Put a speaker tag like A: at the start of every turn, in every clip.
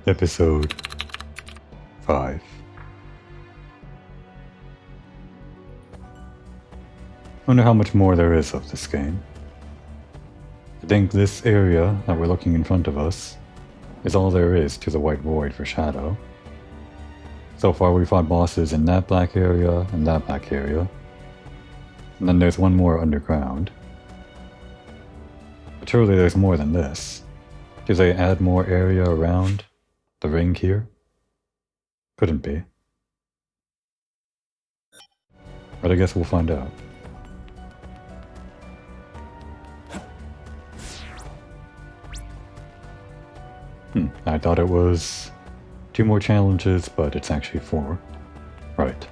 A: Episode 5. Wonder how much more there is of this game. I think this area that we're looking in front of us is all there is to the white void for Shadow. So far we fought bosses in that black area and that black area. And then there's one more underground. But surely there's more than this. Do they add more area around the ring here? Couldn't be. But I guess we'll find out. I thought it was 2 more challenges, but it's actually 4. Right.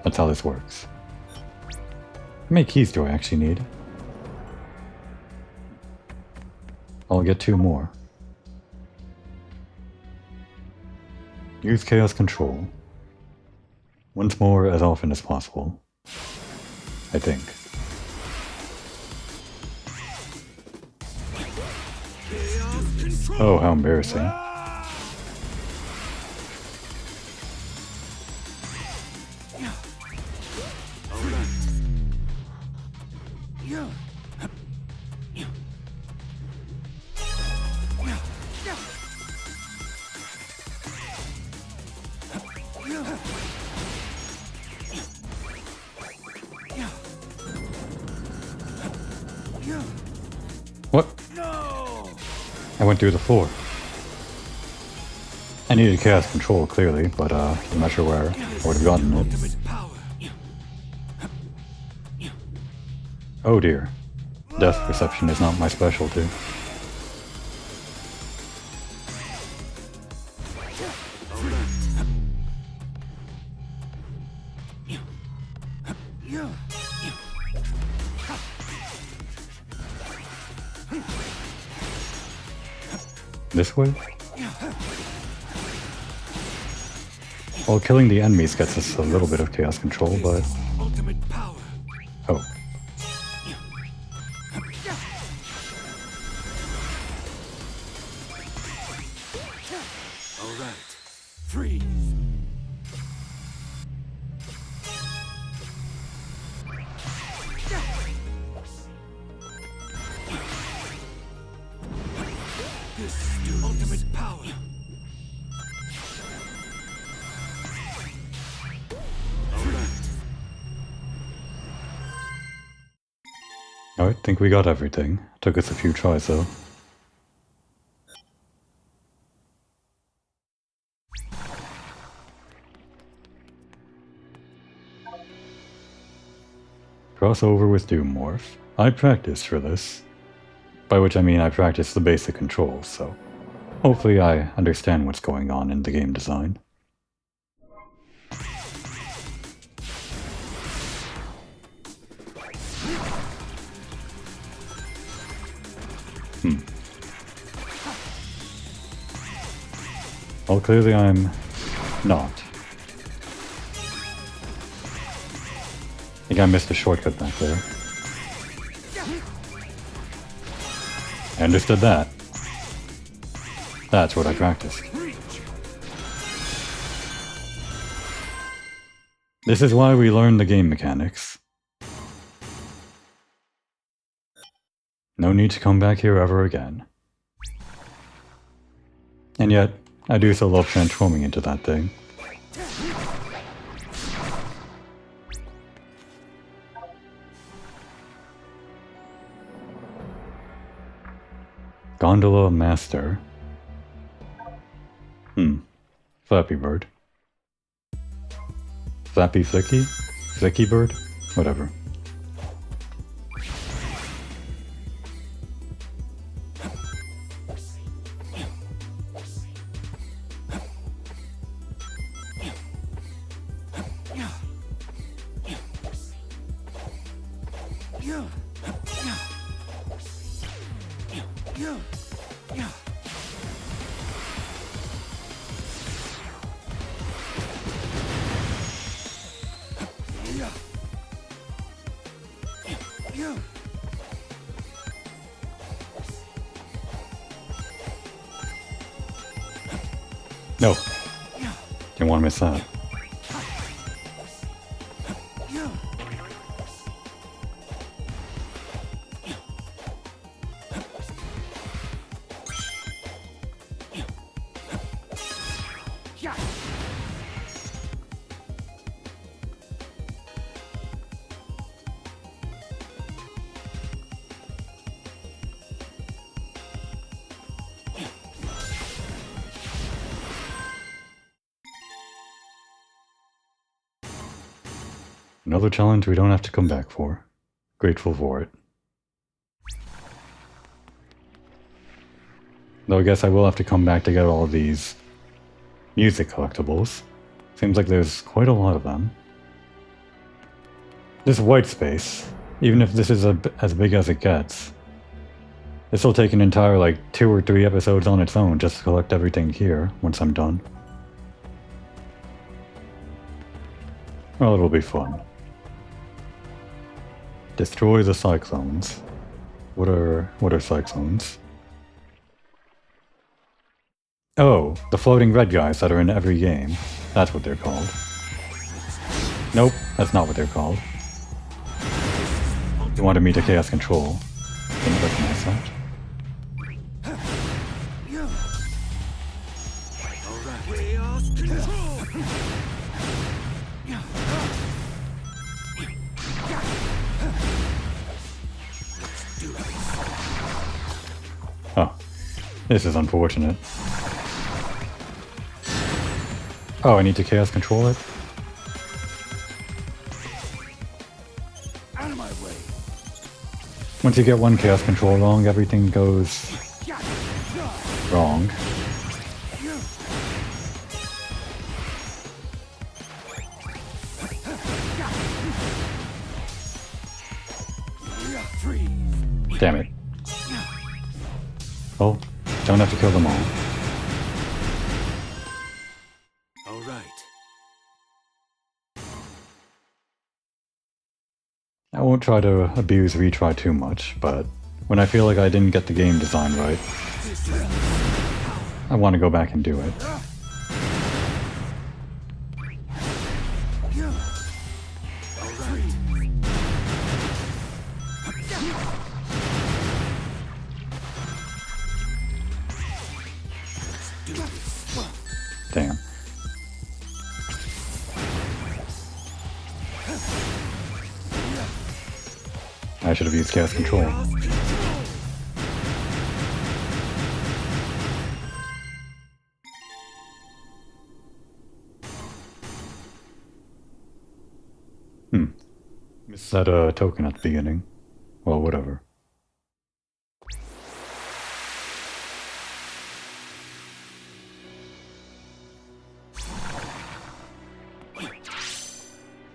A: That's how this works. How many keys do I actually need? I'll get 2 more. Use chaos control. Once more as often as possible. I think. Oh, how embarrassing. What? I went through the floor. I needed chaos control, clearly, but I'm not sure where I would have gotten it. Oh dear. Death perception is not my specialty. This way? Well, killing the enemies gets us a little bit of chaos control, but... Oh.
B: Alright. Freeze. This is your ultimate power.
A: Alright, think we got everything. Took us a few tries though. Crossover with Doom Morph. I practiced for this. By which I mean I practiced the basic controls, so hopefully I understand what's going on in the game design. Well, clearly I'm not. I think I missed a shortcut back there. I understood that. That's what I practiced. This is why we learn the game mechanics. No need to come back here ever again. And yet, I do so love transforming into that thing. Gondola Master. Flappy Bird. Flappy Flicky? Flicky Bird? Whatever. No. Didn't want to miss that. Another challenge we don't have to come back for. Grateful for it. Though I guess I will have to come back to get all of these music collectibles. Seems like there's quite a lot of them. This white space, even if this is as big as it gets, this will take an entire like 2 or 3 episodes on its own just to collect everything here once I'm done. Well, it'll be fun. Destroy the cyclones. What are cyclones? Oh, the floating red guys that are in every game. That's what they're called. Nope, that's not what they're called. You wanted me to chaos control. Didn't recognize that.
B: Chaos control.
A: Oh, this is unfortunate. Oh, I need to chaos control it?
B: Out of my way.
A: Once you get one chaos control wrong, everything goes wrong. Damn it. Well, don't have to kill them all.
B: All right.
A: I won't try to abuse retry too much, but when I feel like I didn't get the game design right, I want to go back and do it. Damn. I should have used chaos control. Missed that token at the beginning. Well, whatever.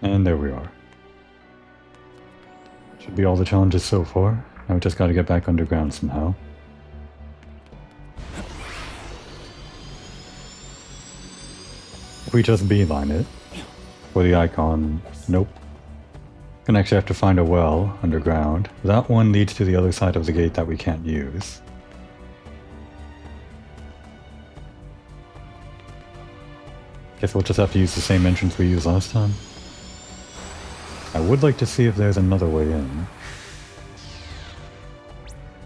A: And there we are. Should be all the challenges so far. Now we just gotta get back underground somehow. If we just beeline it, for the icon, nope. Gonna actually have to find a well underground. That one leads to the other side of the gate that we can't use. Guess we'll just have to use the same entrance we used last time. I would like to see if there's another way in.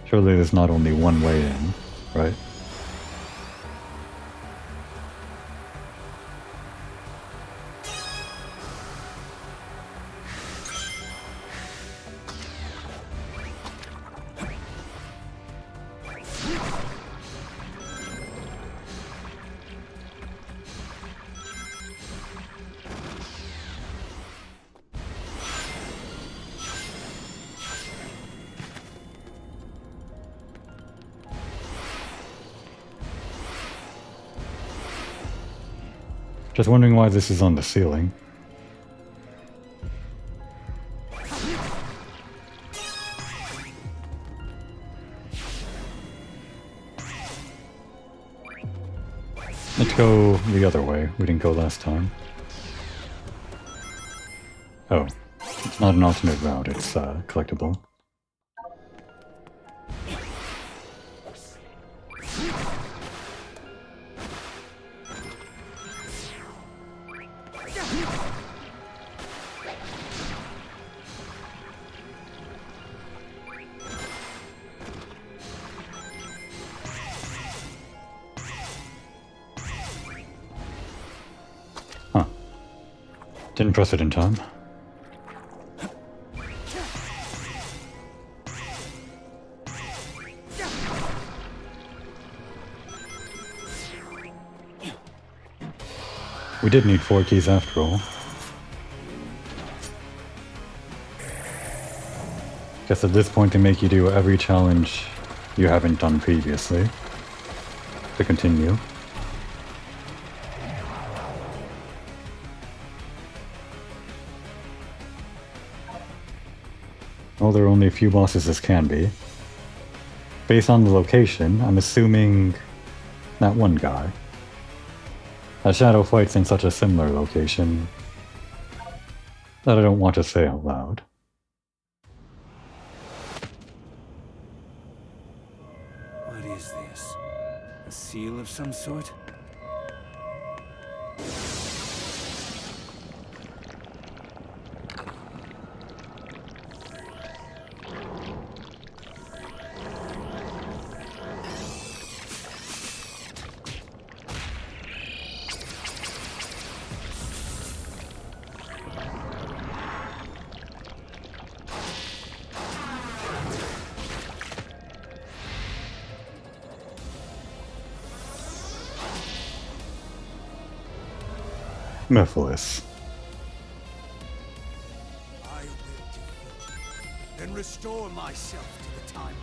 A: Surely there's not only one way in, right? Just wondering why this is on the ceiling. Let's go the other way. We didn't go last time. Oh, it's not an alternate route, it's collectible. Didn't press it in time. We did need 4 keys after all. Guess at this point they make you do every challenge you haven't done previously to continue. Well, there are only a few bosses as can be. Based on the location, I'm assuming that one guy. That Shadow fights in such a similar location that I don't want to say out loud.
B: What is this? A seal of some sort?
A: Mephiles.
B: I will defeat you, then restore myself to the timeline.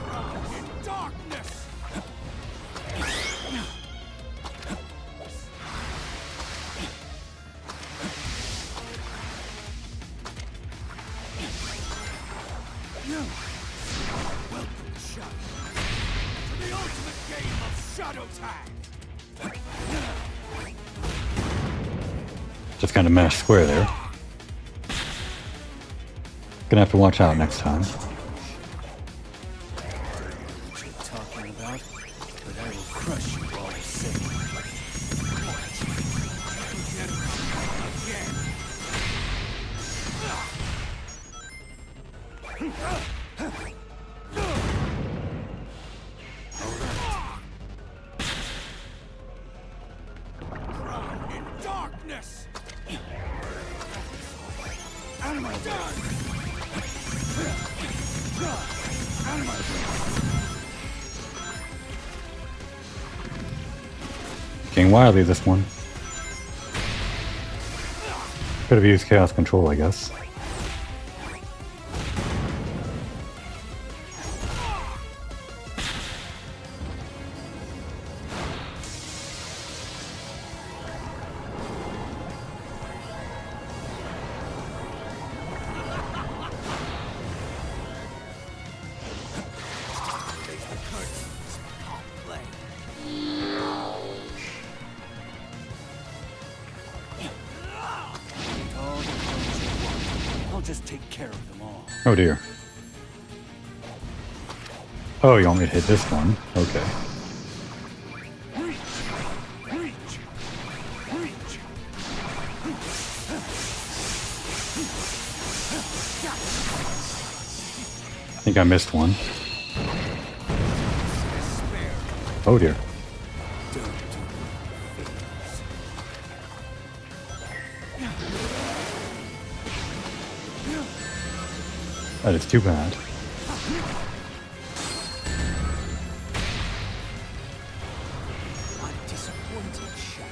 B: Drown in darkness! Welcome, Shadow, to the ultimate game of Shadow Tag!
A: Just kind of mashed square there. Gonna have to watch out next time.
B: What you're talking about, but I will crush you all the same. Drown in darkness! Out of my dark! Out of my
A: Getting wildly this one. Could have used Chaos Control, I guess.
B: I'll just take care of them all.
A: Oh dear. Oh, you want me to hit this one? Okay. I think I missed one. Oh dear. That is too bad.
B: I'm disappointed, Shadow.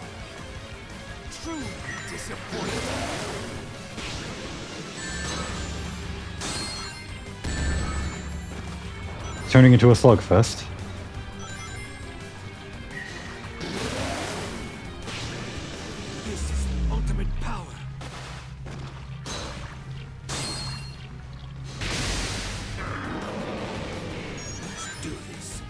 B: Truly disappointed.
A: Turning into a slugfest.
B: This is the ultimate power. Let's do this.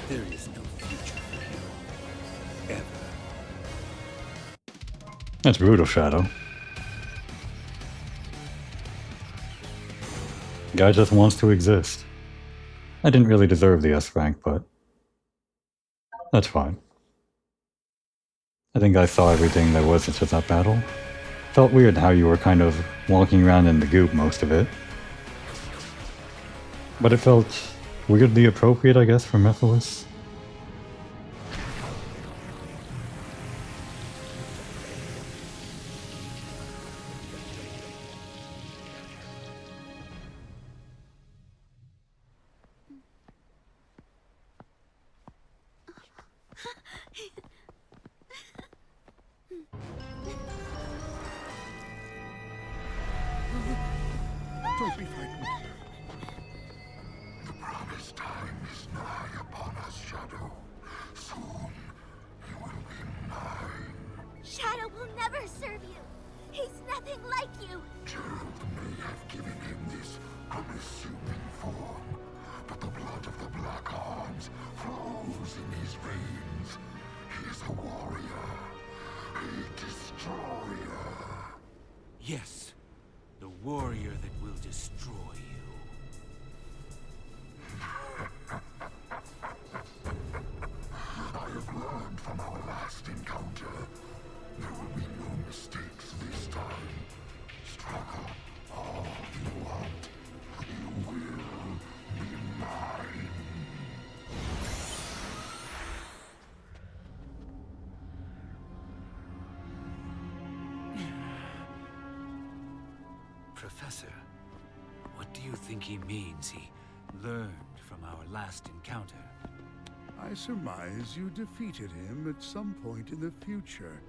B: There is no future for him.
A: That's brutal, Shadow. Guy just wants to exist. I didn't really deserve the S rank, but that's fine. I think I saw everything there was into that battle. Felt weird how you were kind of walking around in the goop most of it. But it felt weirdly appropriate, I guess, for Mephiles.
B: Don't be frightened.
C: The promised time is nigh upon us, Shadow. Soon, you will be mine.
D: Shadow will never serve you. He's nothing like you.
C: Gerald may have given him this unassuming form, but the blood of the Black Arms flows in his veins. He is a warrior, a destroyer.
B: Yes, the warrior that will destroy you.
C: I have learned from our last encounter. There will be no mistakes this time. Struggle all you want. You will be mine.
B: Professor, what do you think he means he learned from our last encounter?
E: I surmise you defeated him at some point in the future.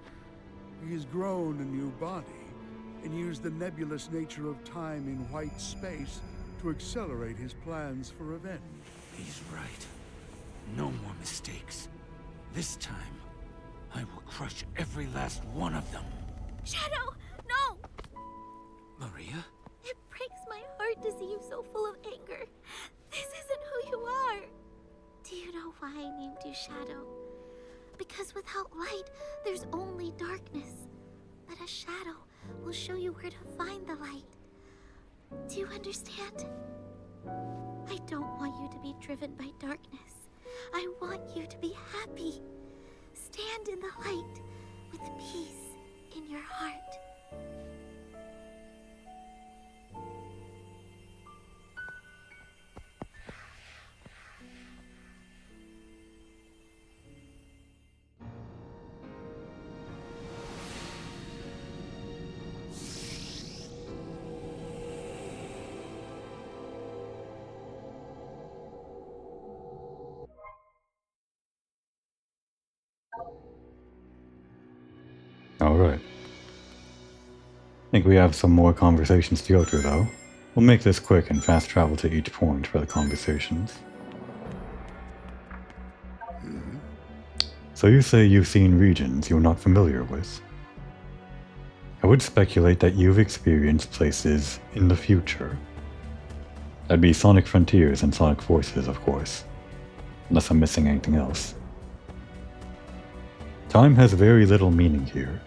E: He has grown a new body and used the nebulous nature of time in white space to accelerate his plans for revenge.
B: He's right. No more mistakes. This time, I will crush every last one of them.
D: Shadow, no!
B: Maria?
D: It breaks my heart to see you so full of anger. This isn't who you are. Do you know why I named you Shadow? Because without light, there's only darkness. But a shadow will show you where to find the light. Do you understand? I don't want you to be driven by darkness. I want you to be happy. Stand in the light with peace in your heart.
A: Alright. I think we have some more conversations to go through, though. We'll make this quick and fast travel to each point for the conversations. So you say you've seen regions you're not familiar with. I would speculate that you've experienced places in the future. That'd be Sonic Frontiers and Sonic Forces, of course. Unless I'm missing anything else. Time has very little meaning here.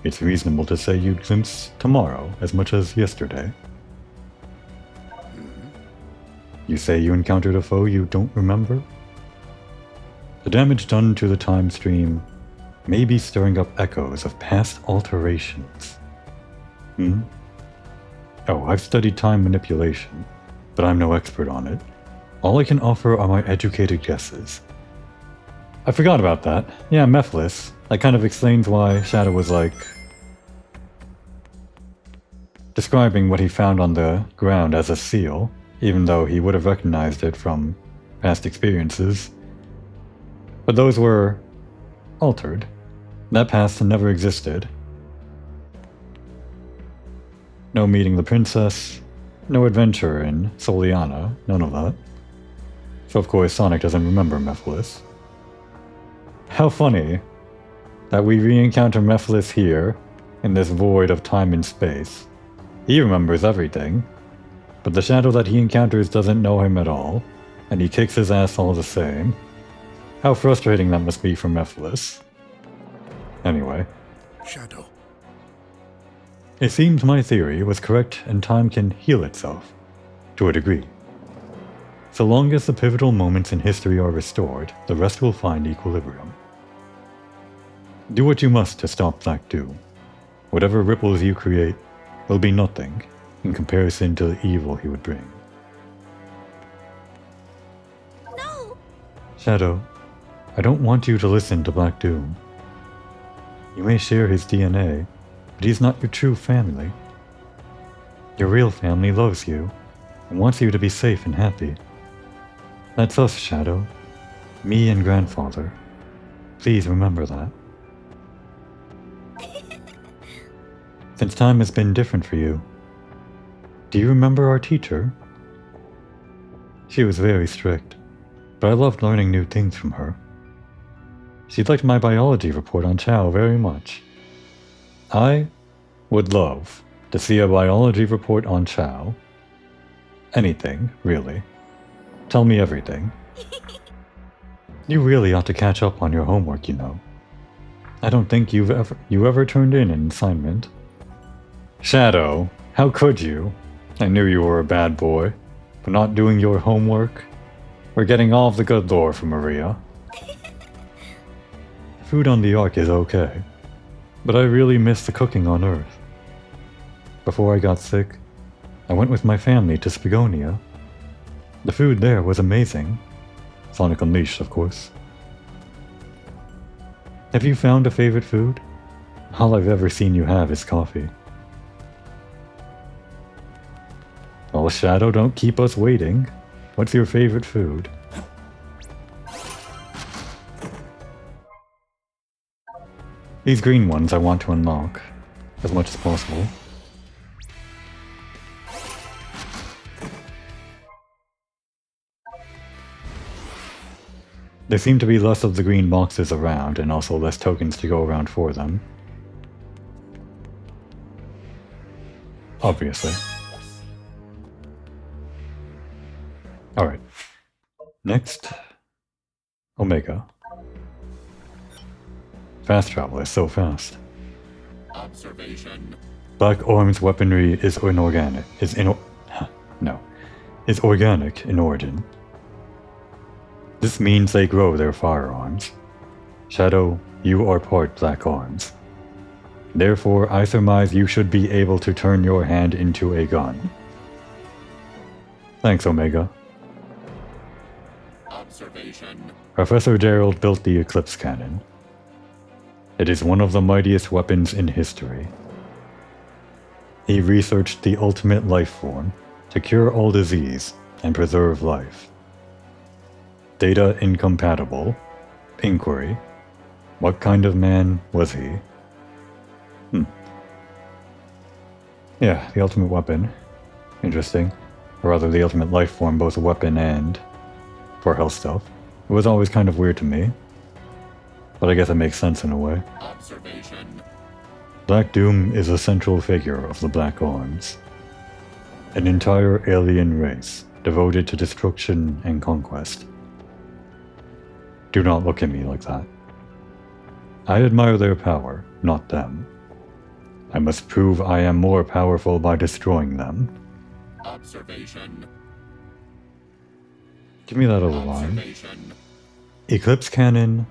A: It's reasonable to say you glimpse tomorrow as much as yesterday. You say you encountered a foe you don't remember? The damage done to the time stream may be stirring up echoes of past alterations. Oh, I've studied time manipulation, but I'm no expert on it. All I can offer are my educated guesses. I forgot about that. Yeah, Mephiles. That kind of explains why Shadow was like describing what he found on the ground as a seal, even though he would have recognized it from past experiences. But those were altered. That past never existed. No meeting the princess, no adventure in Soliana, none of that. So of course Sonic doesn't remember Mephiles. How funny that we re-encounter Mephiles here, in this void of time and space. He remembers everything, but the shadow that he encounters doesn't know him at all, and he kicks his ass all the same. How frustrating that must be for Mephiles. Anyway.
E: Shadow,
A: It seems my theory was correct and time can heal itself, to a degree. So long as the pivotal moments in history are restored, the rest will find equilibrium. Do what you must to stop Black Doom. Whatever ripples you create will be nothing in comparison to the evil he would bring.
D: No!
A: Shadow, I don't want you to listen to Black Doom. You may share his DNA, but he's not your true family. Your real family loves you and wants you to be safe and happy. That's us, Shadow. Me and Grandfather. Please remember that. Since time has been different for you, do you remember our teacher? She was very strict, but I loved learning new things from her. She liked my biology report on Chow very much. I would love to see a biology report on Chow. Anything, really. Tell me everything. You really ought to catch up on your homework, you know. I don't think you ever turned in an assignment. Shadow, how could you? I knew you were a bad boy, for not doing your homework. We're getting all of the good lore from Maria. Food on the Ark is okay, but I really miss the cooking on Earth. Before I got sick, I went with my family to Spagonia. The food there was amazing. Sonic Unleashed, of course. Have you found a favorite food? All I've ever seen you have is coffee. Well, Shadow, don't keep us waiting. What's your favorite food? These green ones I want to unlock, as much as possible. There seem to be less of the green boxes around, and also less tokens to go around for them. Obviously. Alright. Next. Omega. Fast travel is so fast.
C: Observation.
A: Black Orm's weaponry is inorganic. Is organic in origin. This means they grow their firearms. Shadow, you are part Black Arms. Therefore, I surmise you should be able to turn your hand into a gun. Thanks, Omega.
C: Observation.
A: Professor Gerald built the Eclipse Cannon. It is one of the mightiest weapons in history. He researched the ultimate life form to cure all disease and preserve life. Data incompatible. Inquiry. What kind of man was he? Yeah, the ultimate weapon. Interesting. Or rather, the ultimate life form, both a weapon and for health stuff. It was always kind of weird to me. But I guess it makes sense in a way.
C: Observation.
A: Black Doom is a central figure of the Black Arms. An entire alien race devoted to destruction and conquest. Do not look at me like that. I admire their power, not them. I must prove I am more powerful by destroying them.
C: Observation.
A: Give me that other line.
C: Observation.
A: Eclipse Cannon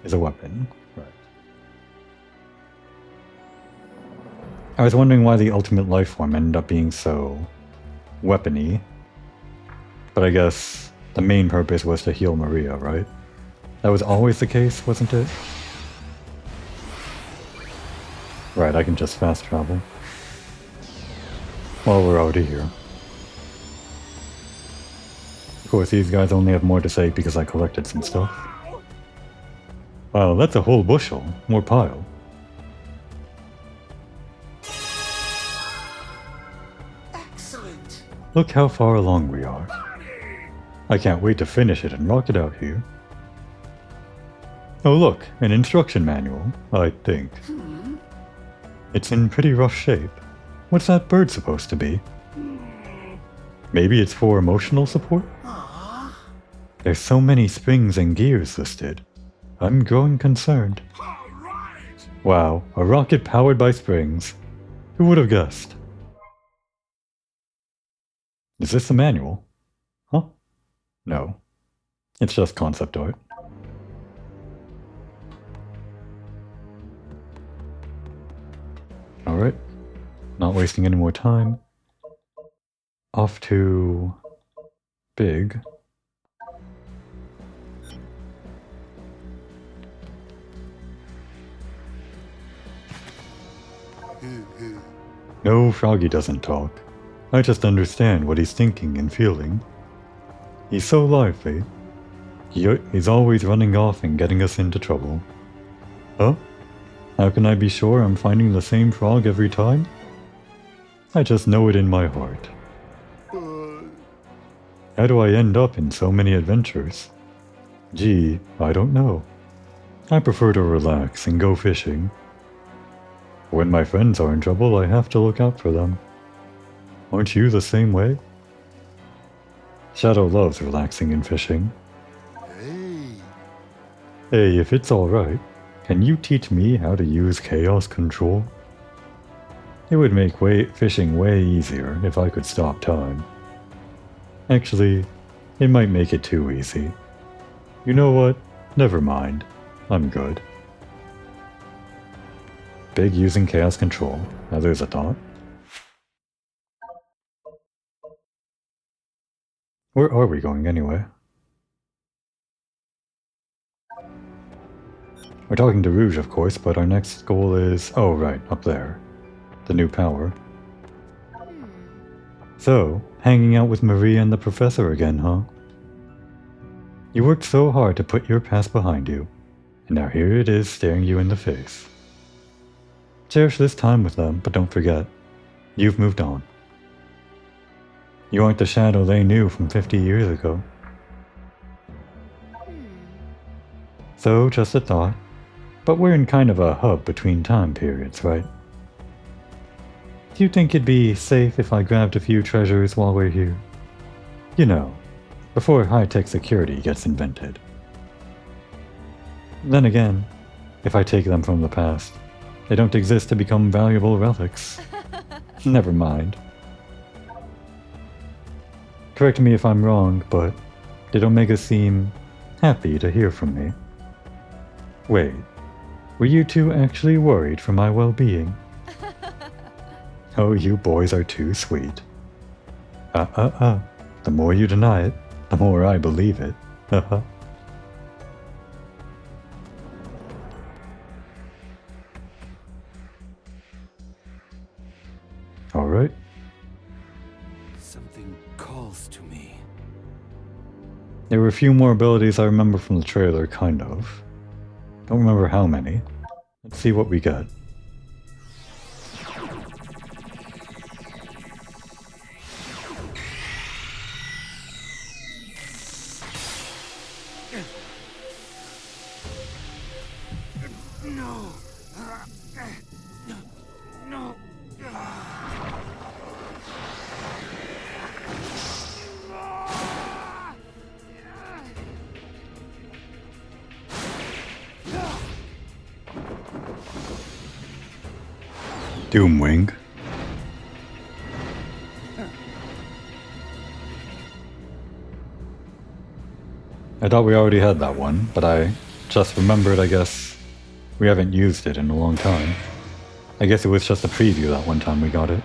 A: is a weapon. Right. I was wondering why the ultimate life form ended up being so weapony. But I guess the main purpose was to heal Maria, right? That was always the case, wasn't it? Right, I can just fast travel. Well, we're already here. Of course, these guys only have more to say because I collected some stuff. Wow, that's a whole bushel. More pile.
C: Excellent.
A: Look how far along we are. I can't wait to finish it and rock it out here. Oh look, an instruction manual, I think. It's in pretty rough shape. What's that bird supposed to be? Maybe it's for emotional support? There's so many springs and gears listed. I'm growing concerned.
E: All right!
A: Wow, a rocket powered by springs. Who would have guessed? Is this the manual? Huh? No. It's just concept art. Alright. Not wasting any more time. Off to... Big. No, Froggy doesn't talk. I just understand what he's thinking and feeling. He's so lively. He's always running off and getting us into trouble. Huh? How can I be sure I'm finding the same frog every time? I just know it in my heart. How do I end up in so many adventures? Gee, I don't know. I prefer to relax and go fishing. When my friends are in trouble, I have to look out for them. Aren't you the same way? Shadow loves relaxing and fishing. Hey, if it's alright, can you teach me how to use chaos control? It would make fishing way easier if I could stop time. Actually, it might make it too easy. You know what? Never mind. I'm good. Big using chaos control. Now there's a thought. Where are we going anyway? We're talking to Rouge, of course, but our next goal is... Oh, right, up there. The new power. So, hanging out with Marie and the professor again, huh? You worked so hard to put your past behind you, and now here it is staring you in the face. Cherish this time with them, but don't forget, you've moved on. You aren't the Shadow they knew from 50 years ago. So, just a thought, but we're in kind of a hub between time periods, right? Do you think it'd be safe if I grabbed a few treasures while we're here? You know, before high-tech security gets invented. Then again, if I take them from the past, they don't exist to become valuable relics. Never mind. Correct me if I'm wrong, but did Omega seem happy to hear from me? Wait, were you two actually worried for my well-being? Oh, you boys are too sweet. The more you deny it, the more I believe it. Alright.
B: Something calls to me.
A: There were a few more abilities I remember from the trailer, kind of. Don't remember how many. Let's see what we got.
B: No. No.
A: Doomwing. I thought we already had that one, but I just remembered, I guess, we haven't used it in a long time. I guess it was just a preview that one time we got it.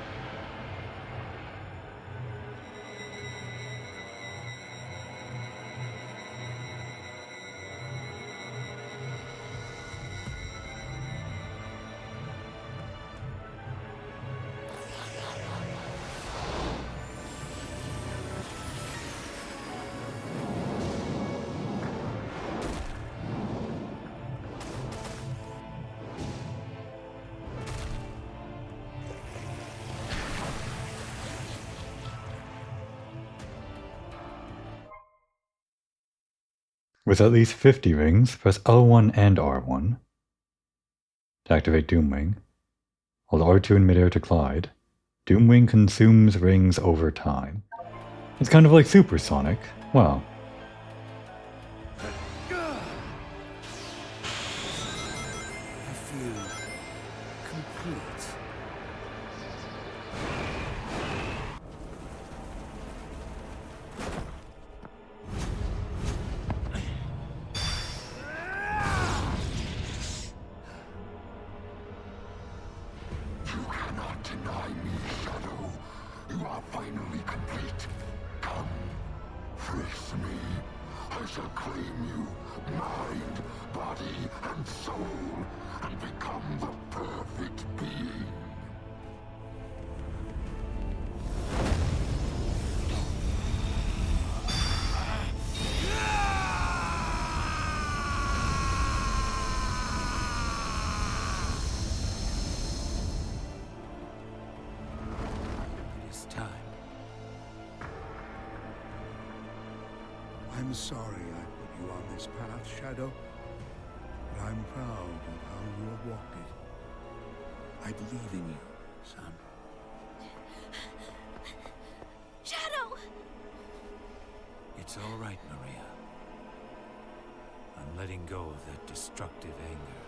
A: With at least 50 rings, press L1 and R1 to activate Doomwing. Hold R2 in midair to glide. Doomwing consumes rings over time. It's kind of like supersonic. Wow.
B: I feel
C: are finally complete. Come, face me. I shall claim you, mind, body, and soul, and become the perfect being.
B: It is time.
E: I'm sorry I put you on this path, Shadow, but I'm proud of how you have walked it. I believe in you, son.
D: Shadow!
B: It's all right, Maria. I'm letting go of that destructive anger.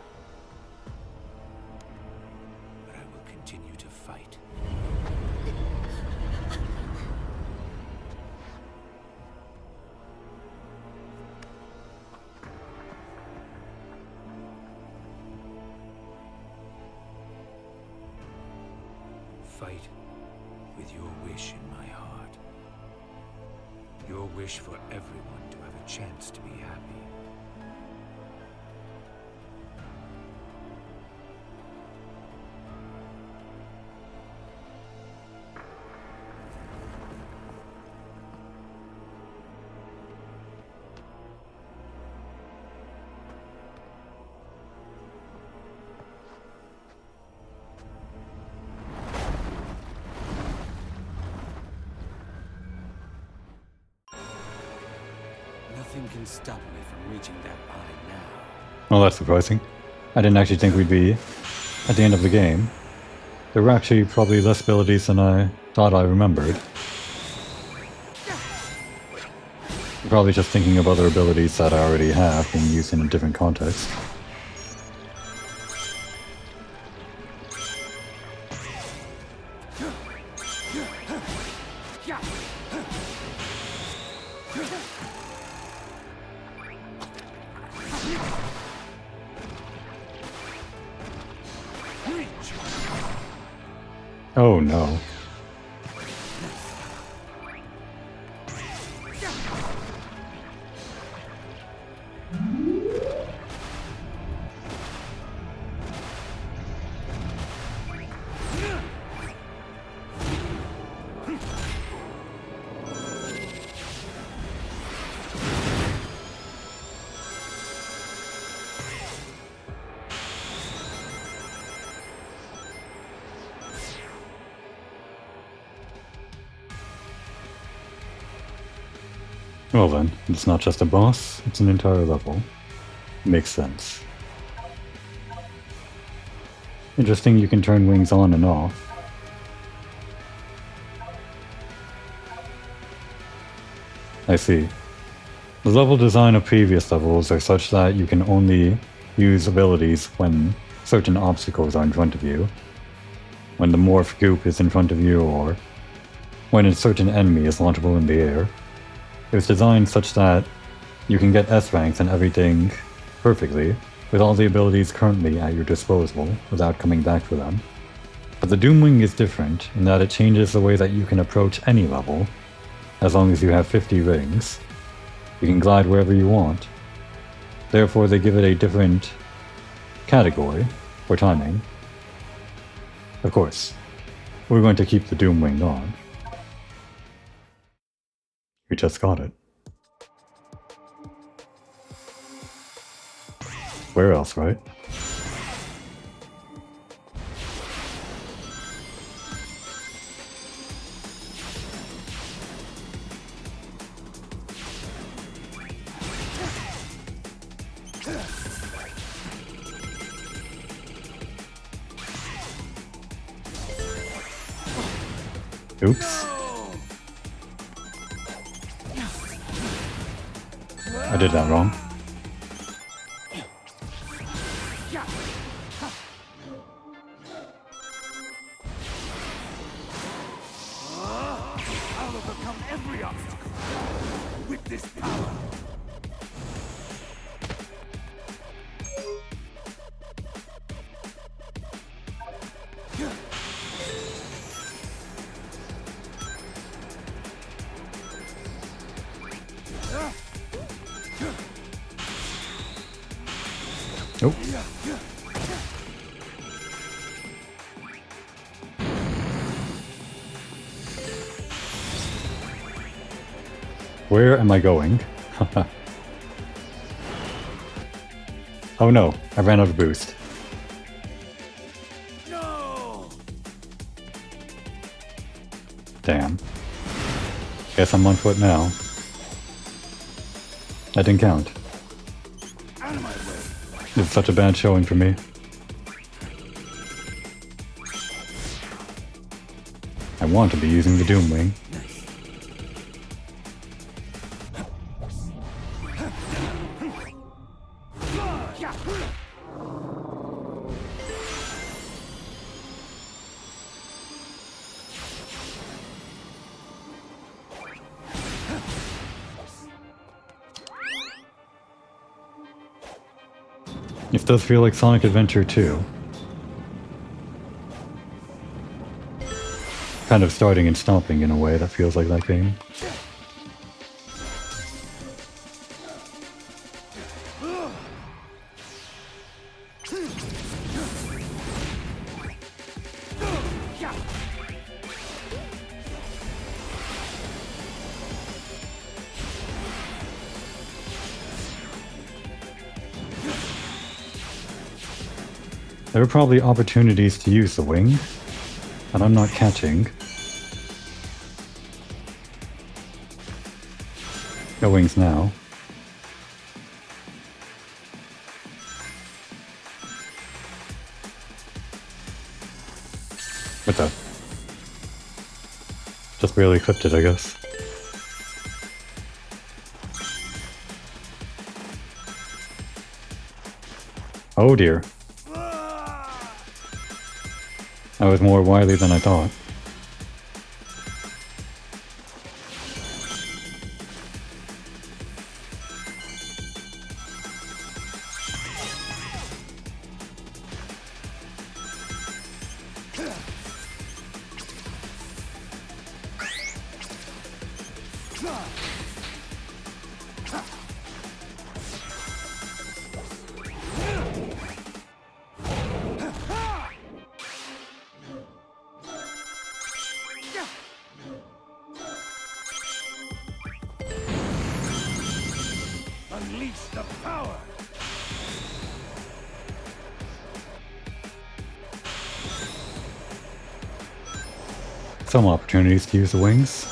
B: But I will continue to fight. Fight with your wish in my heart. Your wish for everyone to have a chance to be happy. Nothing can stop me from reaching that eye now.
A: Well, that's surprising. I didn't actually think we'd be at the end of the game. There were actually probably less abilities than I thought I remembered. Probably just thinking of other abilities that I already have being used in a different context. Oh no. Well then, it's not just a boss, it's an entire level. Makes sense. Interesting, you can turn wings on and off. I see. The level design of previous levels are such that you can only use abilities when certain obstacles are in front of you, when the morph goop is in front of you, or when a certain enemy is launchable in the air. It was designed such that you can get S ranks and everything perfectly, with all the abilities currently at your disposal, without coming back for them. But the Doomwing is different, in that it changes the way that you can approach any level. As long as you have 50 rings, you can glide wherever you want. Therefore, they give it a different category for timing. Of course, we're going to keep the Doomwing on. We just got it. Where else, right? Oops. I did that wrong.
B: I'll overcome every obstacle with this power.
A: Where am I going? Oh no, I ran out of boost.
B: No!
A: Damn. Guess I'm on foot now. That didn't count.
B: Out of my way!
A: It's such a bad showing for me. I want to be using the Doom Wing. It does feel like Sonic Adventure 2. Kind of starting and stopping in a way that feels like that game. There are probably opportunities to use the wing, and I'm not catching. No wings now. What's up? Just barely clipped it, I guess. Oh dear. That was more wily than I thought.
B: Unleash the power!
A: Some opportunities to use the wings.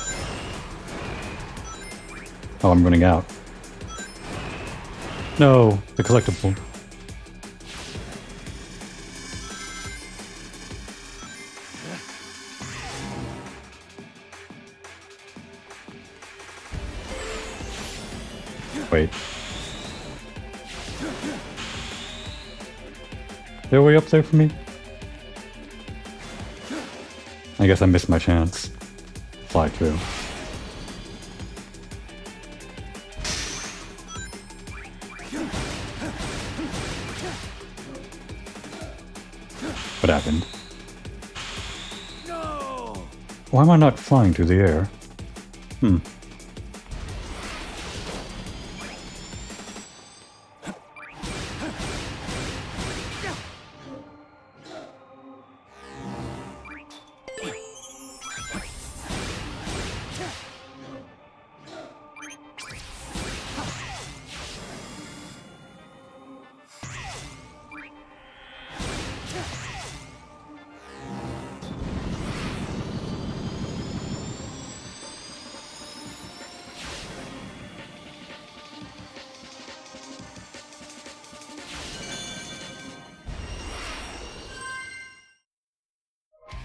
A: Oh, I'm running out. No, the collectible. Wait. They're way up there for me? I guess I missed my chance. Fly through. What happened?
B: No!
A: Why am I not flying through the air?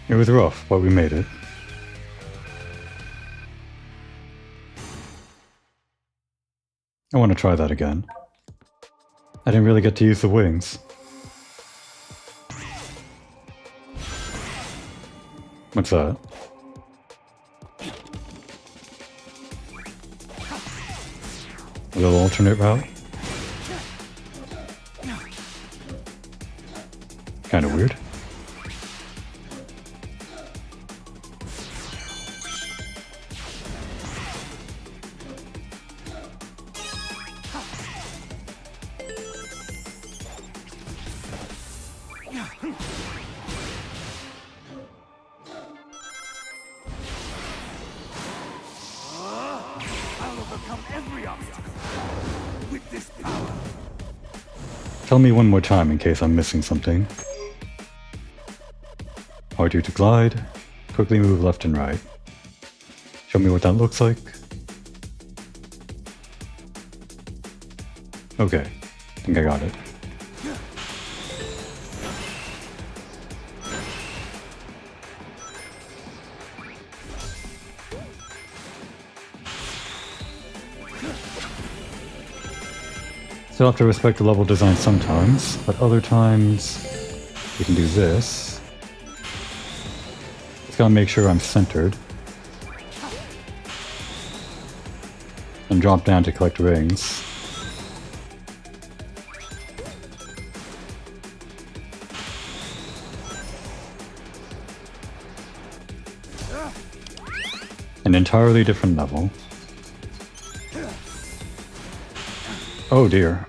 A: It was rough, but we made it. I want to try that again. I didn't really get to use the wings. What's that? A little alternate route? Kinda weird.
E: overcome every obstacle with this power.
A: Tell me one more time in case I'm missing something. R2 to glide. Quickly move left and right. Show me what that looks like. Okay, I think I got it. Still have to respect the level design sometimes, but other times we can do this. Just gotta make sure I'm centered. And drop down to collect rings. An entirely different level. Oh dear.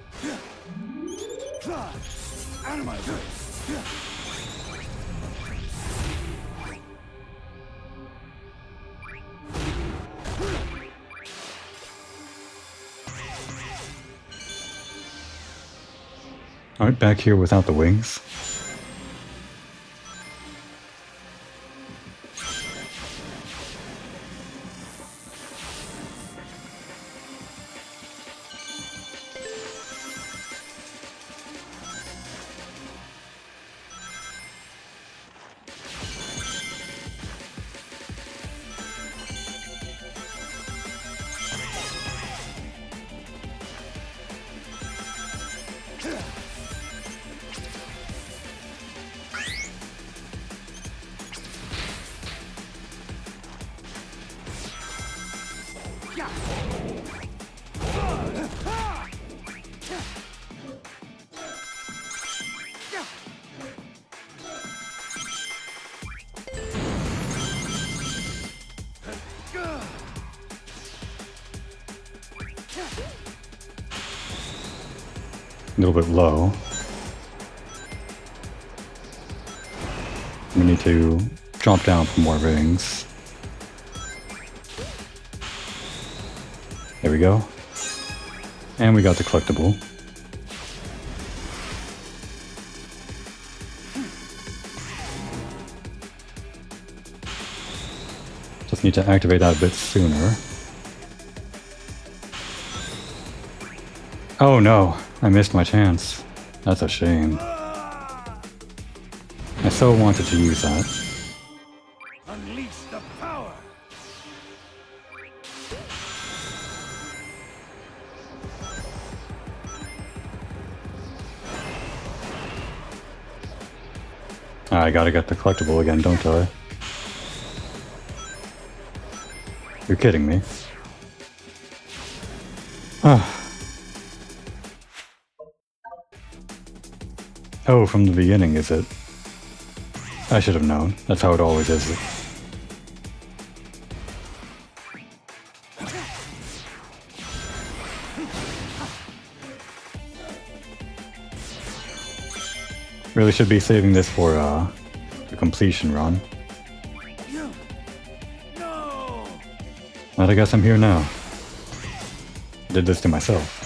A: Alright, back here without the wings. A little bit low. We need to drop down for more rings. There we go. And we got the collectible. Just need to activate that a bit sooner. Oh no, I missed my chance. That's a shame. I so wanted to use that.
E: Unleash the power.
A: I gotta get the collectible again, don't I? You're kidding me. Oh, from the beginning, is it? I should have known. That's how it always is. Really should be saving this for the completion run.
E: No.
A: But I guess I'm here now. I did this to myself.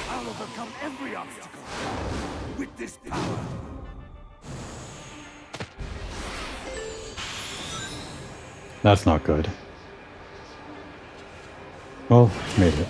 E: I'll overcome every obstacle with this power.
A: That's not good. Well, made it.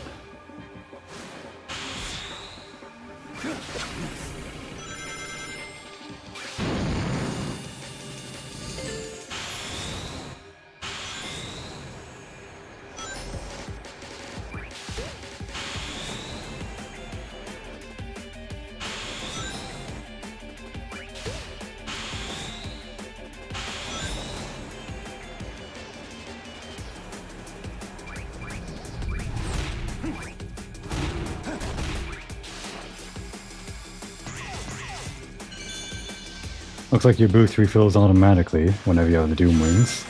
A: Looks like your boost refills automatically whenever you have the Doom Wings.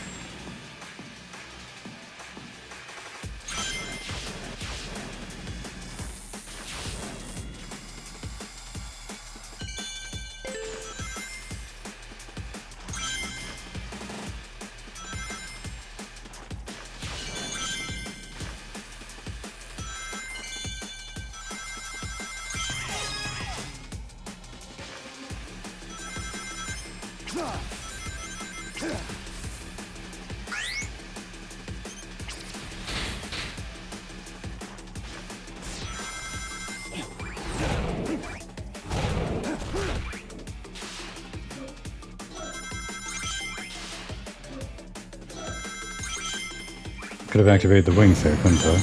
A: Could have activated the wings there, couldn't I?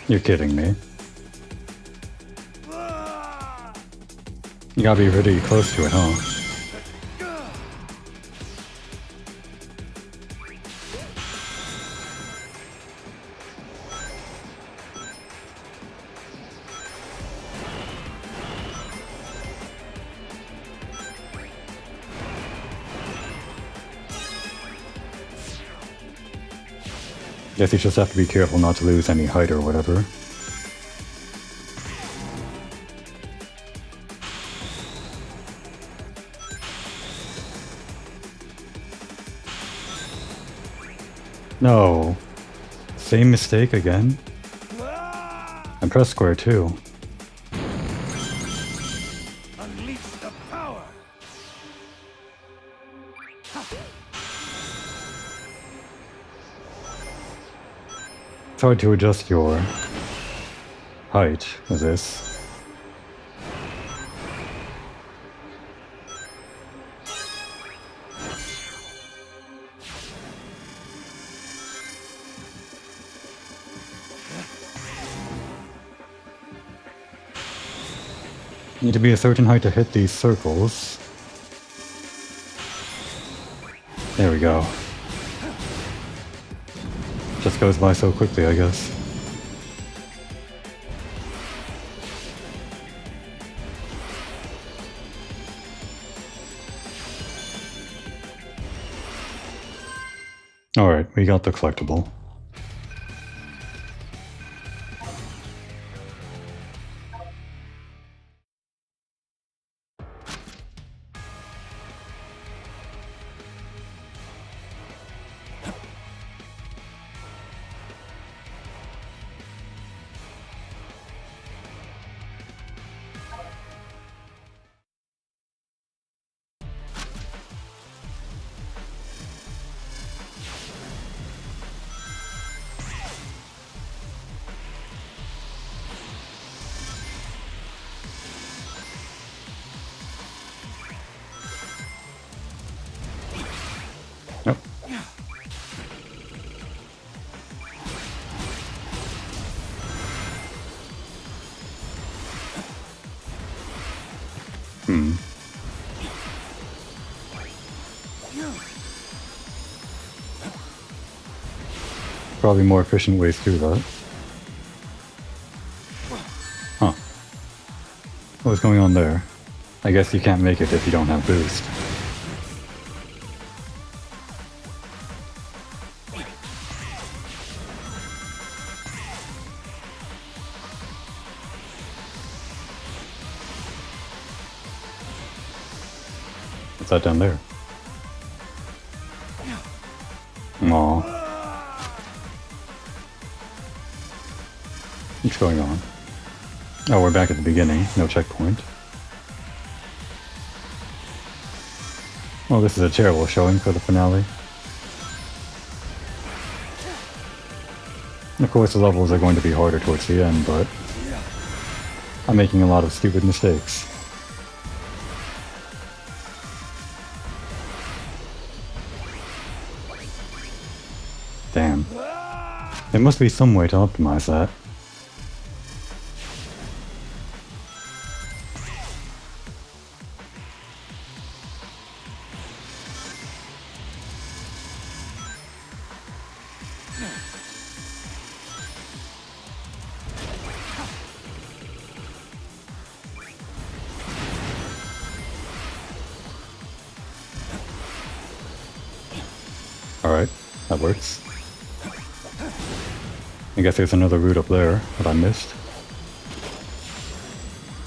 A: You're kidding me. You gotta be pretty close to it, huh? Guess you just have to be careful not to lose any height or whatever. No. Same mistake again? And press square too.
B: Unleash the power.
A: It's hard to adjust your height with this. Need to be a certain height to hit these circles. There we go. Just goes by so quickly, I guess. Alright, we got the collectible. Yep. Probably more efficient ways to do that. Huh. What was going on there? I guess you can't make it if you don't have boost. What's that down there? Aww. What's going on? Oh, we're back at the beginning. No checkpoint. Well, this is a terrible showing for the finale. Of course, the levels are going to be harder towards the end, but I'm making a lot of stupid mistakes. Damn. There must be some way to optimize that. Alright, that works. I guess there's another route up there that I missed.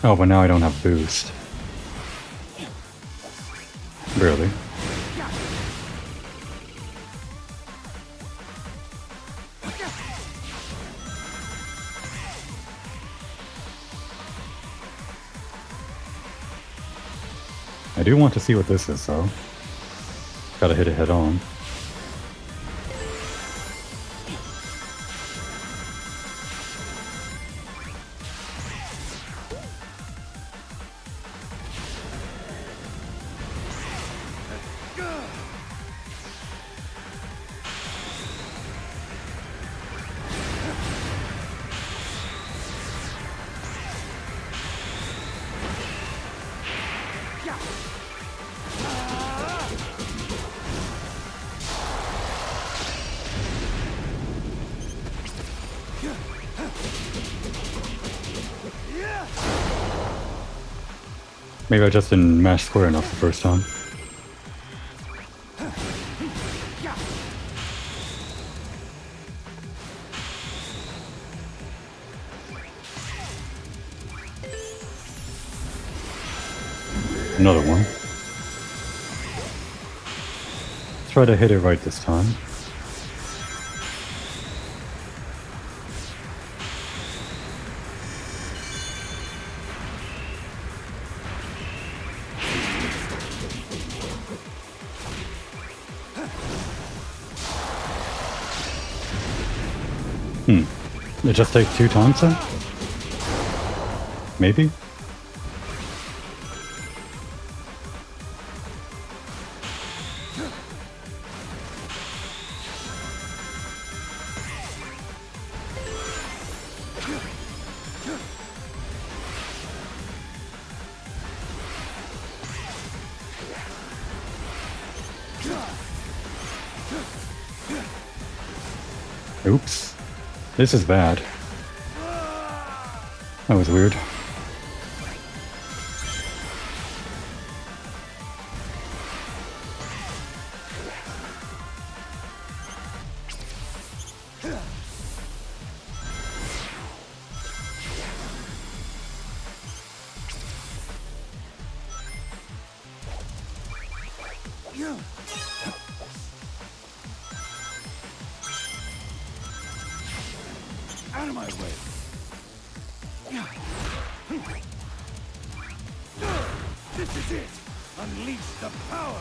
A: Oh, but now I don't have boost. Barely. I do want to see what this is, though. Gotta hit it head on. Maybe I just didn't mash square enough the first time. Another one. Try to hit it right this time. It just takes 2 times then? Maybe? Oops. This is bad. That was weird.
B: Out of my way. This is it! Unleash the power!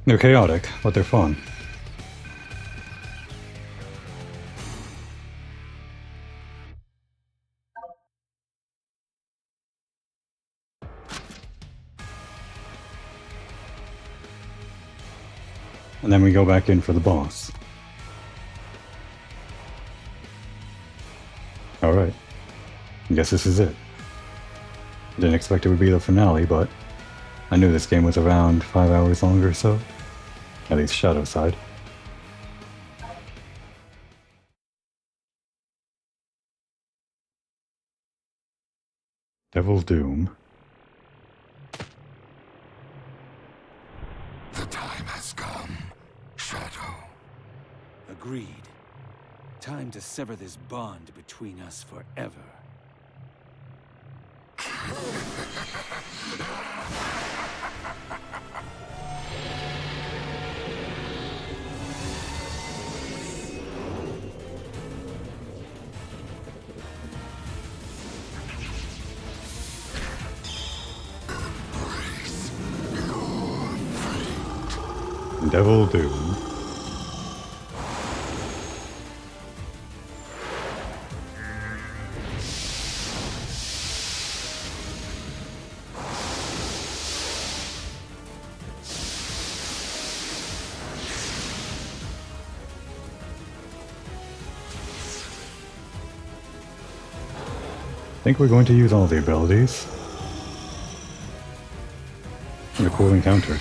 A: They're chaotic, but they're fun. And then we go back in for the boss. Alright. I guess this is it. Didn't expect it would be the finale, but I knew this game was around 5 hours long or so. At least Shadow side. Devil's Doom.
C: The time has come, Shadow.
B: Agreed. Time to sever this bond between us forever.
A: Devil Doom. I think we're going to use all the abilities. And a cool encounter.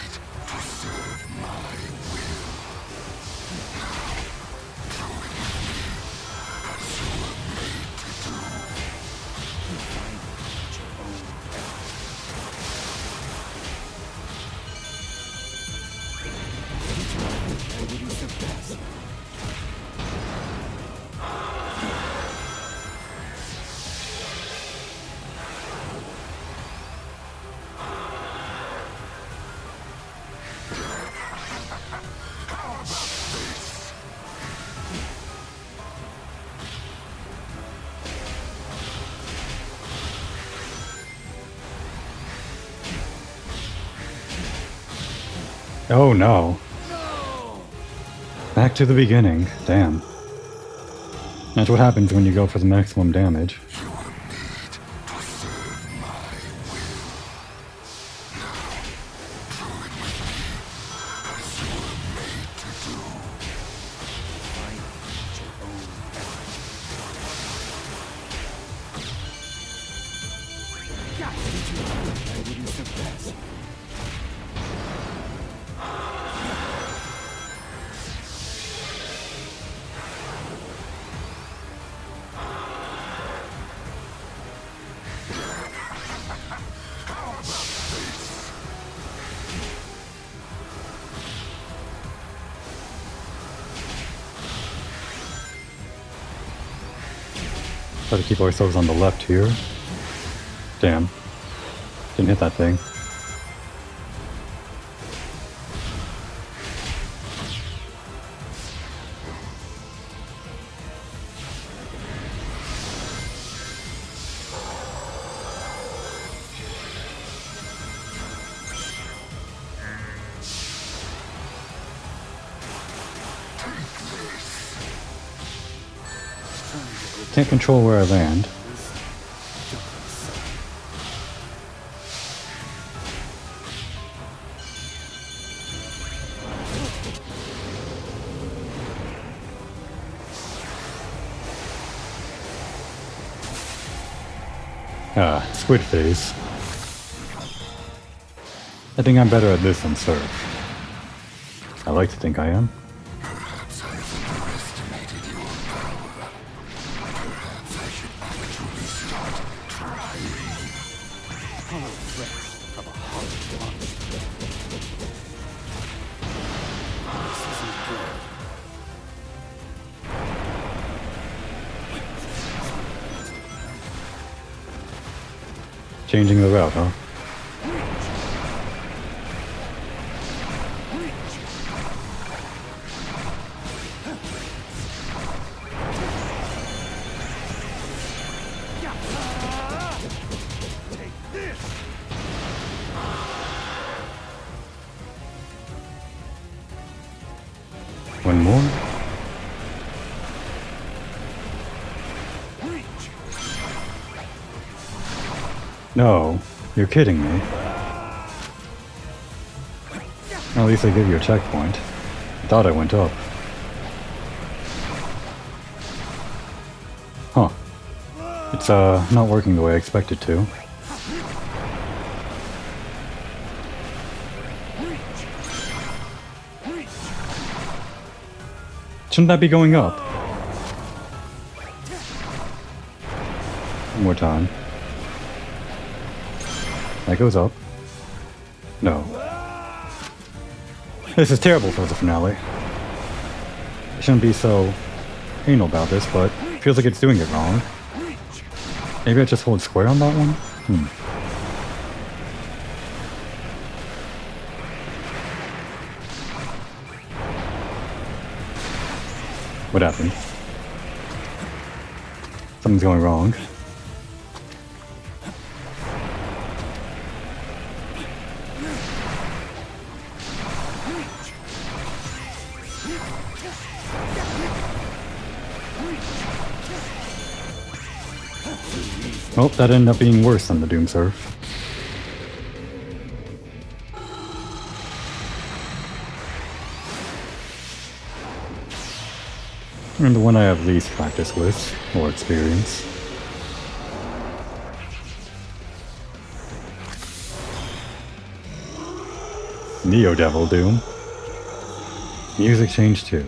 A: Oh no. Back to the beginning. Damn. That's what happens when you go for the maximum damage. Try to keep ourselves on the left here. Damn. Didn't hit that thing. Can't control where I land. Squid phase. I think I'm better at this than Surf. I like to think I am.
C: Perhaps I have underestimated your power. Perhaps I should actually start trying.
B: Hollow threats of a hollow monster. This isn't good.
A: Changing the route, huh? One more? No, you're kidding me. At least they give you a checkpoint. I thought I went up. Huh. It's not working the way I expected to. Shouldn't that be going up? One more time. That goes up. No. This is terrible for the finale. I shouldn't be so anal about this, but it feels like it's doing it wrong. Maybe I just hold square on that one? What happened? Something's going wrong. Oh, that ended up being worse than the Doom Surf. And the one I have least practice with, or experience. Neo Devil Doom. Music change too.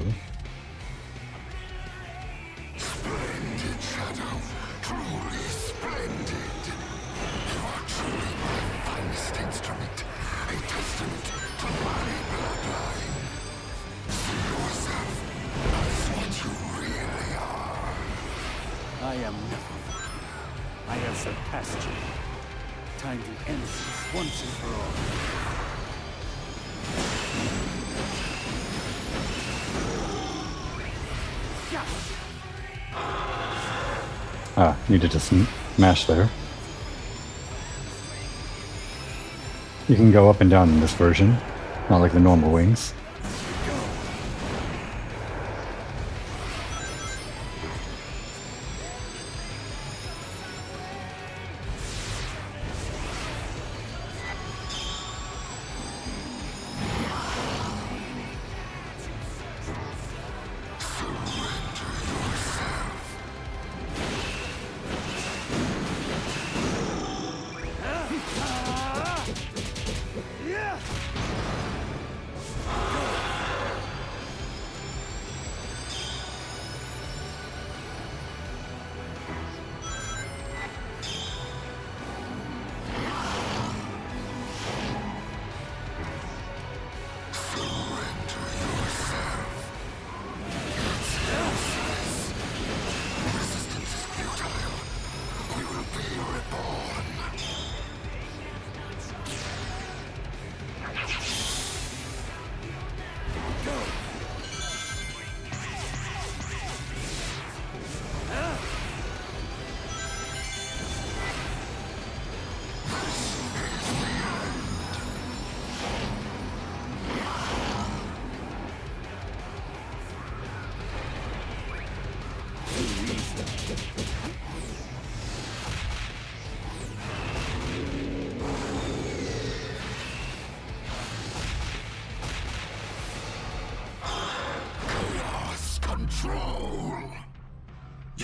C: Splendid, Shadow. Truly splendid. You are truly my finest instrument. A testament to my bloodline. See yourself as what you really are.
B: I am nothing. I have surpassed you. Time to end this once and for all.
A: Ah, needed to smash there. You can go up and down in this version, not like the normal wings.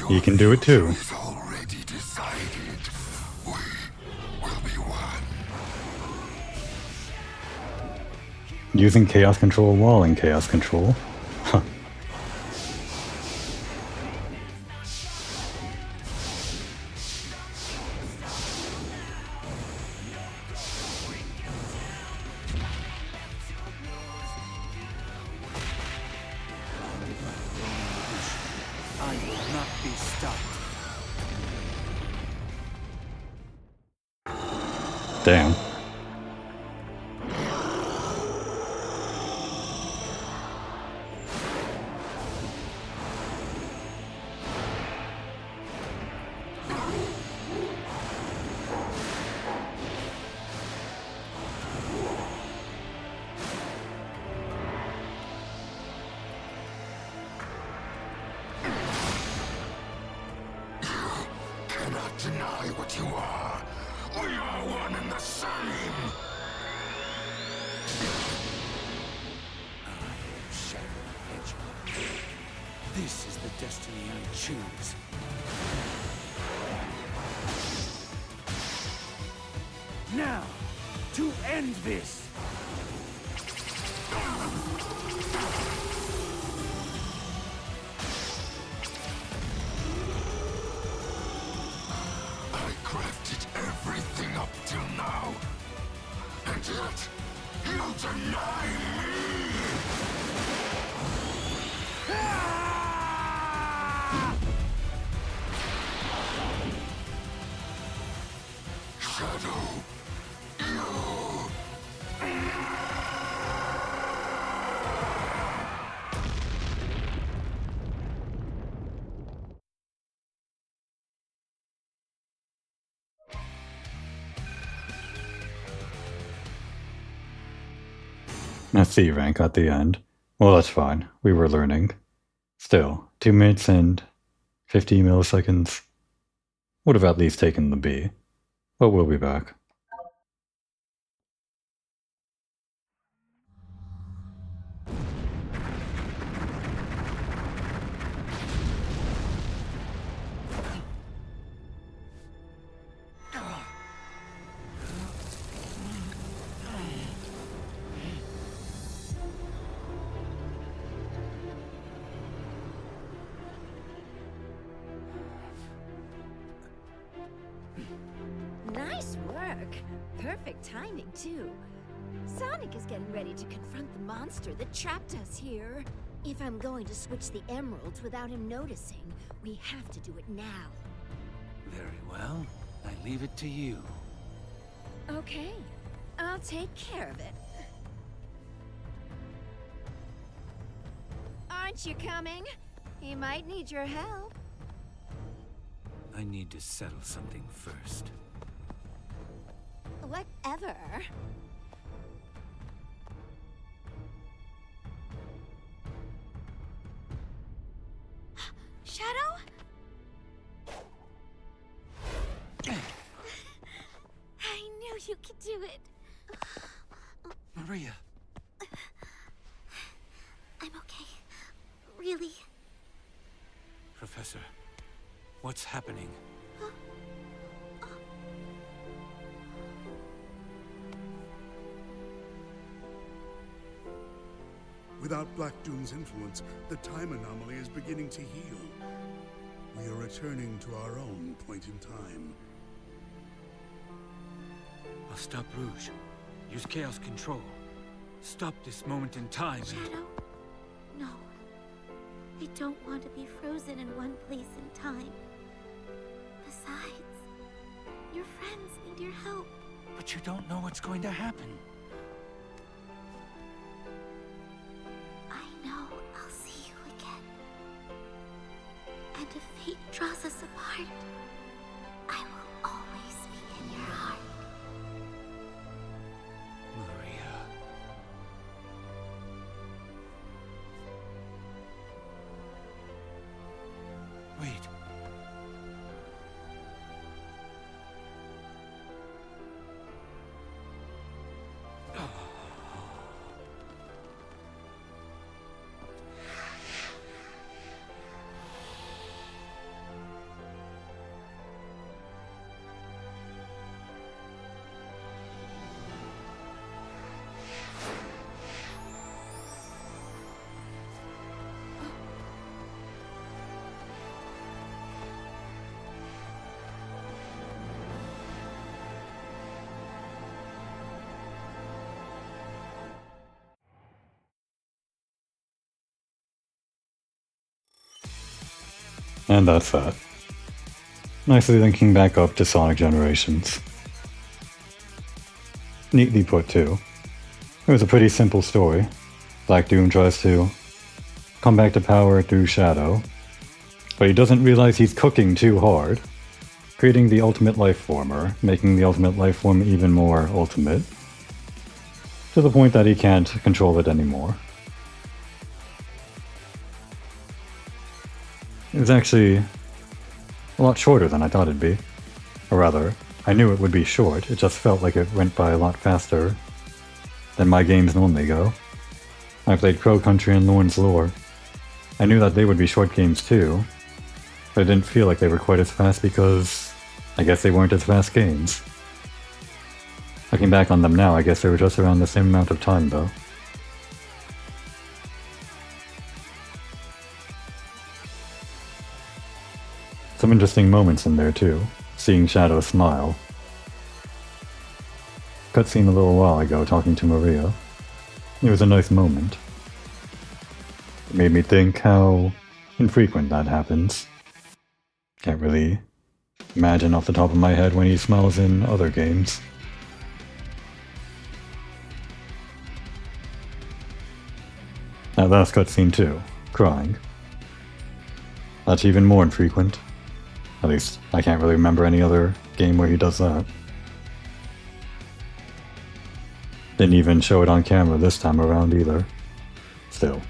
A: He can do it too.
C: Is already decided. We will be one.
A: Using Chaos Control while in Chaos Control. Huh.
B: I will not be stopped.
A: Damn.
C: Cannot deny what you are. We are one and the same.
B: Shadow Hedgehog. This is the destiny I choose. Now, to end this!
C: I crafted everything up till now. And yet, you deny me! Shadow,
A: A C rank at the end. Well, that's fine. We were learning. Still, 2 minutes and 50 milliseconds would have at least taken the B. But we'll be back.
F: Nice work. Perfect timing, too. Sonic is getting ready to confront the monster that trapped us here. If I'm going to switch the emeralds without him noticing, we have to do it now.
B: Very well. I leave it to you.
F: Okay, I'll take care of it. Aren't you coming? He might need your help.
B: I need to settle something first.
F: Whatever.
D: Shadow? I knew you could do it.
B: Maria!
D: I'm okay. Really.
B: Professor, what's happening?
E: Without Black Doom's influence, the time anomaly is beginning to heal. We are returning to our own point in time.
B: I'll stop Rouge. Use Chaos Control. Stop this moment in time.
D: Shadow? No. I don't want to be frozen in one place in time. Besides, your friends need your help.
B: But you don't know what's going to happen.
D: I know I'll see you again. And if fate draws us apart, I will always be in your heart.
B: Maria. Wait.
A: And that's that. Nicely linking back up to Sonic Generations. Neatly put too. It was a pretty simple story. Black Doom tries to come back to power through Shadow, but he doesn't realize he's cooking too hard, creating the ultimate life former, making the ultimate life form even more ultimate, to the point that he can't control it anymore. It was actually a lot shorter than I thought it'd be. Or rather, I knew it would be short, it just felt like it went by a lot faster than my games normally go. I played Crow Country and Lorne's Lore. I knew that they would be short games too, but it didn't feel like they were quite as fast because I guess they weren't as fast games. Looking back on them now, I guess they were just around the same amount of time though. Some interesting moments in there too, seeing Shadow smile. Cutscene a little while ago talking to Maria. It was a nice moment. It made me think how infrequent that happens. Can't really imagine off the top of my head when he smiles in other games. That last cutscene too, crying. That's even more infrequent. At least, I can't really remember any other game where he does that. Didn't even show it on camera this time around either. still.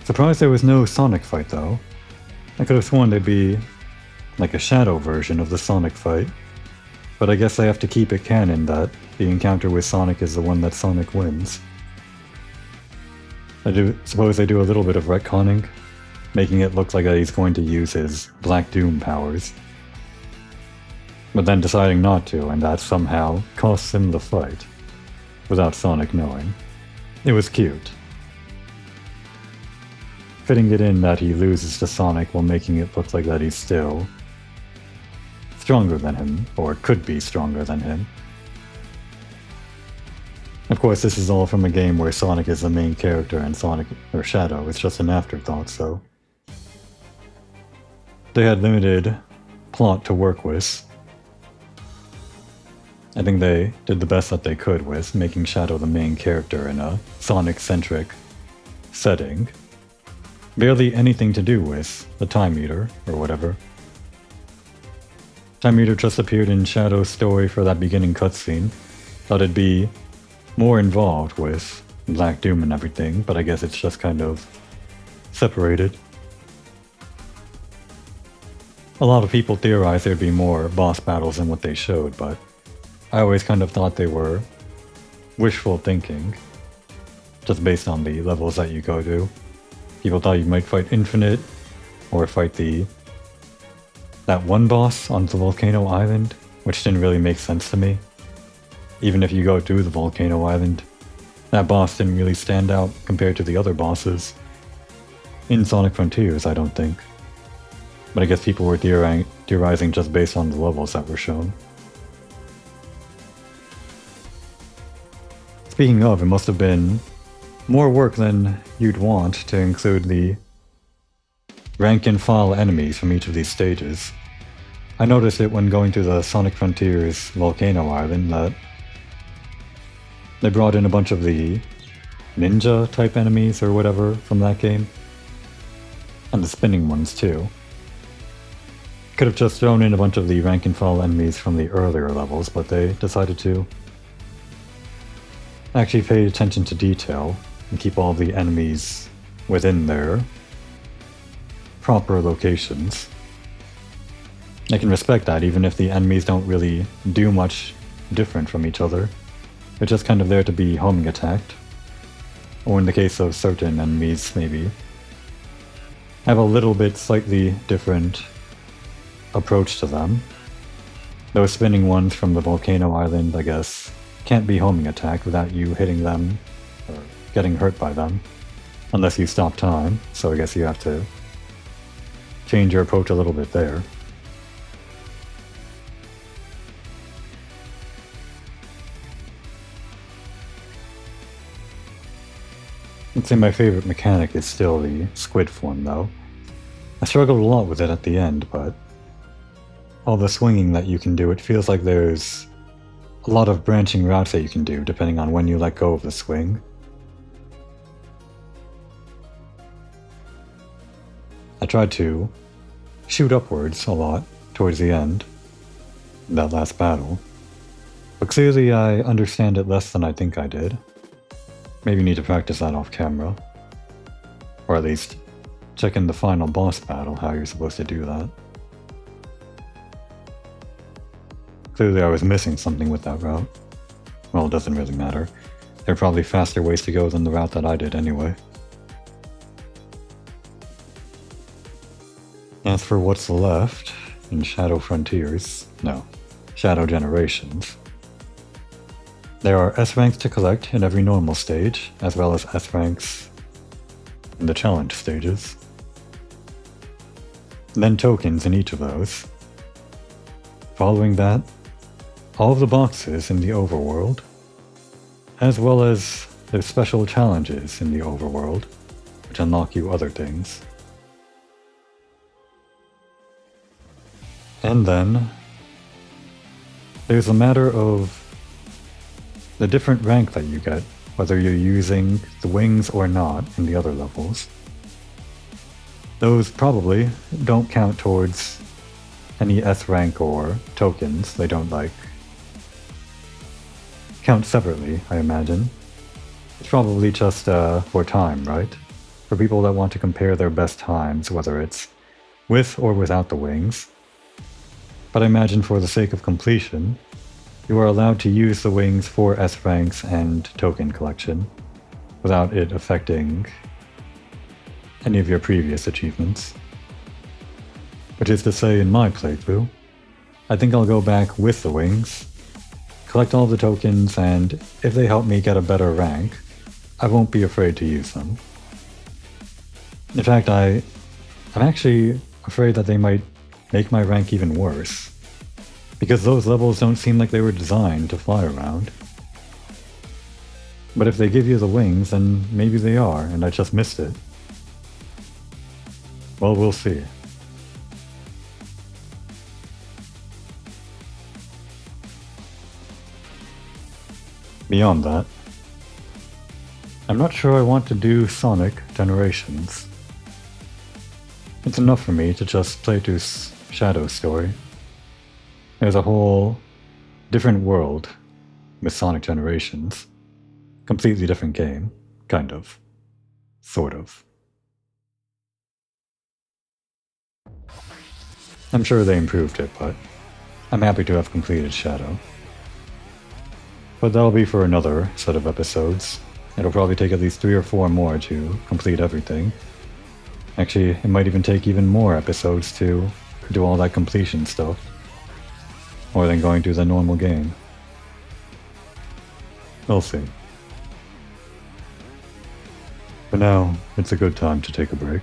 A: Surprised there was no Sonic fight though. I could have sworn there'd be like a Shadow version of the Sonic fight, but I guess they have to keep it canon that the encounter with Sonic is the one that Sonic wins. I do suppose they do a little bit of retconning, making it look like he's going to use his Black Doom powers, but then deciding not to, and that somehow costs him the fight, without Sonic knowing. It was cute. Fitting it in that he loses to Sonic while making it look like that he's still stronger than him, or could be stronger than him. Of course, this is all from a game where Sonic is the main character and Sonic, or Shadow, is just an afterthought, so they had limited plot to work with. I think they did the best that they could with making Shadow the main character in a Sonic-centric setting. Barely anything to do with the Time Eater, or whatever. Time Eater just appeared in Shadow's story for that beginning cutscene. Thought it'd be more involved with Black Doom and everything, but I guess it's just kind of separated. A lot of people theorize there'd be more boss battles than what they showed, but I always kind of thought they were wishful thinking, just based on the levels that you go to. People thought you might fight Infinite, or fight that one boss on the Volcano Island, which didn't really make sense to me. Even if you go to the Volcano Island, that boss didn't really stand out compared to the other bosses in Sonic Frontiers, I don't think. But I guess people were theorizing just based on the levels that were shown. Speaking of, it must have been more work than you'd want to include the rank and file enemies from each of these stages. I noticed it when going to the Sonic Frontiers Volcano Island that they brought in a bunch of the ninja type enemies or whatever from that game. And the spinning ones too. Could have just thrown in a bunch of the rank and file enemies from the earlier levels, but they decided to actually pay attention to detail and keep all the enemies within their proper locations. I can respect that, even if the enemies don't really do much different from each other. They're just kind of there to be homing attacked. Or in the case of certain enemies, maybe have a little bit slightly different approach to them. Those spinning ones from the Volcano Island, I guess, can't be homing attacked without you hitting them or getting hurt by them. Unless you stop time, so I guess you have to change your approach a little bit there. I'd say my favorite mechanic is still the squid form though. I struggled a lot with it at the end, but all the swinging that you can do, it feels like there's a lot of branching routes that you can do depending on when you let go of the swing. I tried to shoot upwards a lot towards the end, in that last battle, but clearly I understand it less than I think I did. Maybe need to practice that off camera, or at least check in the final boss battle how you're supposed to do that. Clearly I was missing something with that route. Well, it doesn't really matter. There are probably faster ways to go than the route that I did anyway. As for what's left in Shadow Generations, there are S ranks to collect in every normal stage, as well as S ranks in the challenge stages. Then tokens in each of those. Following that, all of the boxes in the overworld, as well as the special challenges in the overworld, which unlock you other things. And then there's a matter of the different rank that you get, whether you're using the wings or not in the other levels. Those probably don't count towards any S rank or tokens. They don't count separately, I imagine. It's probably just for time, right? For people that want to compare their best times, whether it's with or without the wings. But I imagine for the sake of completion, you are allowed to use the wings for S ranks and token collection, without it affecting any of your previous achievements. Which is to say, in my playthrough, I think I'll go back with the wings, collect all the tokens, and if they help me get a better rank, I won't be afraid to use them. In fact, I'm actually afraid that they might make my rank even worse, because those levels don't seem like they were designed to fly around. But if they give you the wings, then maybe they are, and I just missed it. Well, we'll see. Beyond that, I'm not sure I want to do Sonic Generations. It's enough for me to just play through Shadow's story. There's a whole different world with Sonic Generations. Completely different game, kind of. Sort of. I'm sure they improved it, but I'm happy to have completed Shadow. But that'll be for another set of episodes. It'll probably take at least 3 or 4 more to complete everything. Actually, it might even take even more episodes to do all that completion stuff. More than going through the normal game. We'll see. For now, it's a good time to take a break.